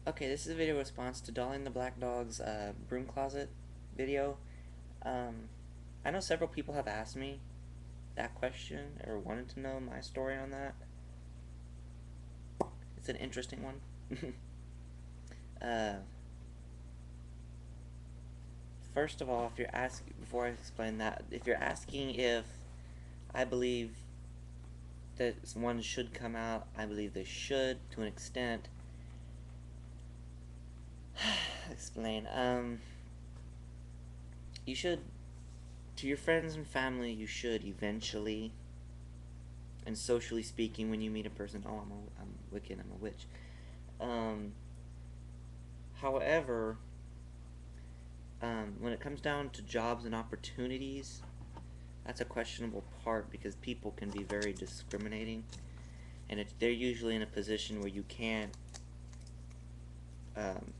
Okay, this is a video response to Dolly and the Black Dog's Broom Closet video. Um, I know several people have asked me that question or wanted to know my story on that. It's an interesting one. uh, First of all, if you're asking, before I explain that, if you're asking if I believe that one should come out, I believe they should to an extent. Explain. You should, to your friends and family, you should eventually, and socially speaking, when you meet a person, oh, I'm wicked, I'm a witch. Um, However, when it comes down to jobs and opportunities, that's a questionable part because people can be very discriminating, and they're usually in a position where you um,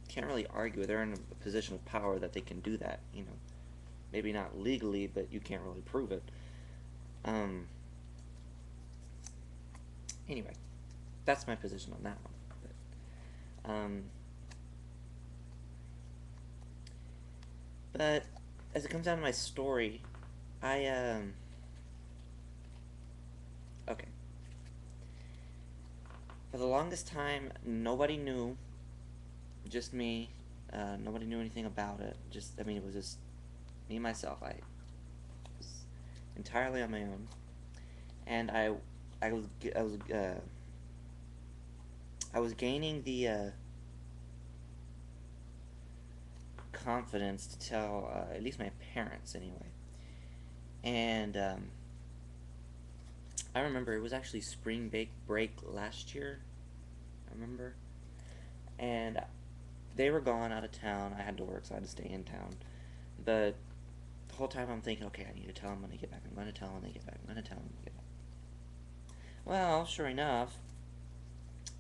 can't really argue. They're in a position of power that they can do that. Maybe not legally, but you can't really prove it. Um, anyway, that's my position on that one. But as it comes down to my story, I okay. For the longest time, nobody knew, just me. Nobody knew anything about it. It was just me and myself. I was entirely on my own, and I was, I was, I was gaining the confidence to tell at least my parents anyway. And I remember it was actually spring break last year. I remember, and they were gone out of town. I had to work, so I had to stay in town. But the whole time I'm thinking, okay, I need to tell them when they get back. I'm going to tell them when they get back. I'm going to tell them when they get back. Well, sure enough,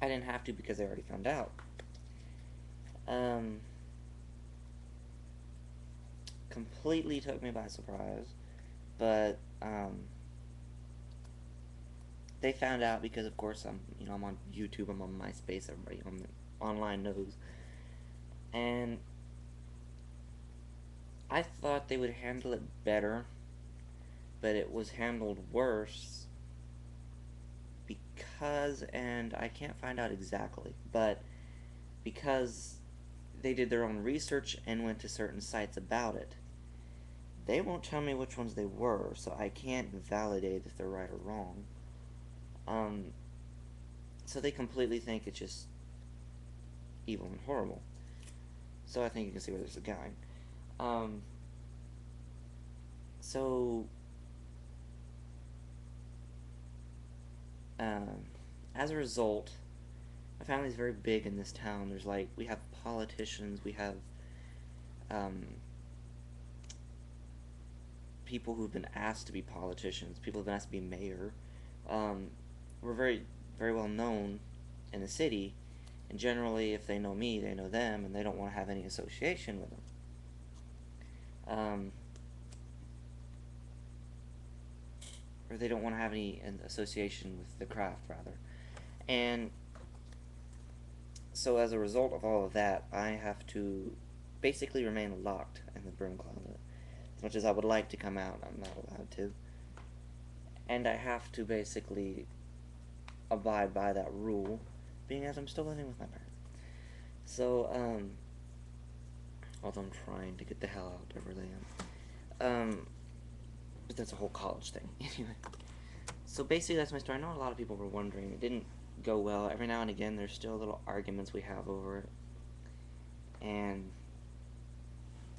I didn't have to because they already found out. Um, Completely took me by surprise, but they found out because, of course, I'm on YouTube, I'm on MySpace, everybody on the online knows, and I thought they would handle it better, but it was handled worse because, and I can't find out exactly, but because they did their own research and went to certain sites about it. They won't tell me which ones they were, so I can't validate if they're right or wrong. Um, so they completely think it's just evil and horrible. So I think you can see where this is going. Um, so, um, as a result, my family's very big in this town. We have politicians, we have um, people who've been asked to be politicians, people who've been asked to be mayor. Um, we're very well known in the city, and generally, if they know me, they know them, and they don't want to have any association with them. Um, or they don't want to have any association with the craft, rather. And so, as a result of all of that, I have to basically remain locked in the broom closet. As much as I would like to come out, I'm not allowed to. And I have to basically abide by that rule, being as I'm still living with my parents. So, although I'm trying to get the hell out, I really am. But that's a whole college thing. Anyway. So basically that's my story. I know a lot of people were wondering. It didn't go well. Every now and again there's still little arguments we have over it. And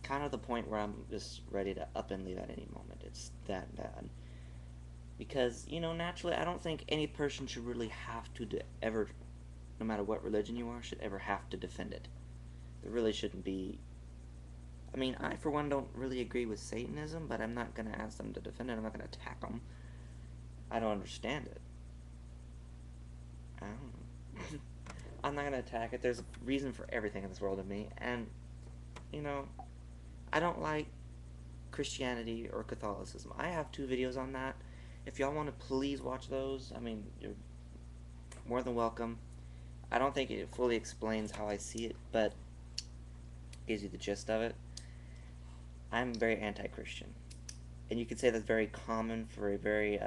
kind of the point where I'm just ready to up and leave at any moment. It's that bad. Because, naturally, I don't think any person should really have to ever, no matter what religion you are, should ever have to defend it. There really shouldn't be. I mean, I, for one, don't really agree with Satanism, but I'm not going to ask them to defend it. I'm not going to attack them. I don't understand it. I don't know. I'm not going to attack it. There's a reason for everything in this world to me. And, you know, I don't like Christianity or Catholicism. I have 2 videos on that. If y'all want to please watch those, I mean, you're more than welcome. I don't think it fully explains how I see it, but gives you the gist of it. I'm very anti-Christian, and you could say that's very common for a very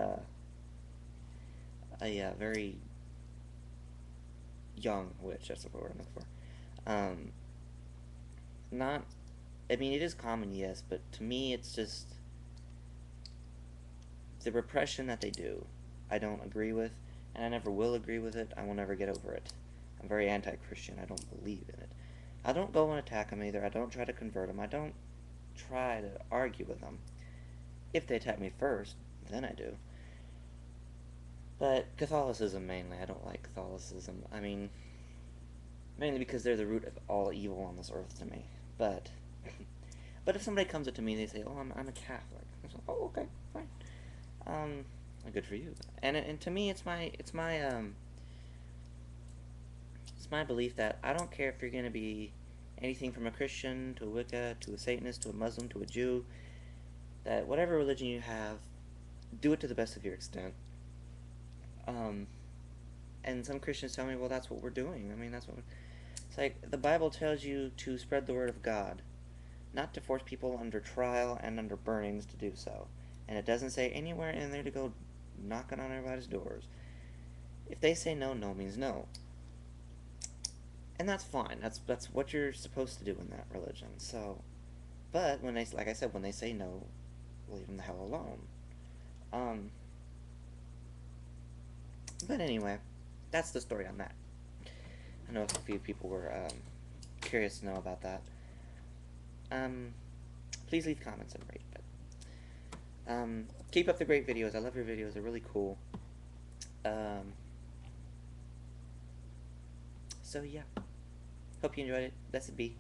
young witch. That's the word I'm looking for. Not, I mean, it is common, yes, but to me, it's just the repression that they do. I don't agree with, and I never will agree with it. I will never get over it. I'm very anti-Christian. I don't believe in it. I don't go and attack them either. I don't try to convert them. I don't try to argue with them. If they attack me first, then I do. But Catholicism mainly, I don't like Catholicism. I mean, mainly because they're the root of all evil on this earth to me. But, but if somebody comes up to me and they say, "Oh, I'm a Catholic," I'm like, "Oh, okay, fine. Um, good for you." And to me, it's my belief that I don't care if you're gonna be anything from a Christian to a Wicca to a Satanist to a Muslim to a Jew. That whatever religion you have, do it to the best of your extent. Um, and some Christians tell me, well, that's what we're doing. I mean, it's like the Bible tells you to spread the word of God, not to force people under trial and under burnings to do so. And it doesn't say anywhere in there to go knocking on everybody's doors. If they say no, no means no. And that's fine. That's what you're supposed to do in that religion. So, but when they, like I said, when they say no, leave them the hell alone. Um, but anyway, that's the story on that. I know a few people were curious to know about that. Um, please leave comments and rate. But keep up the great videos. I love your videos. They're really cool. So yeah, hope you enjoyed it. Blessed be.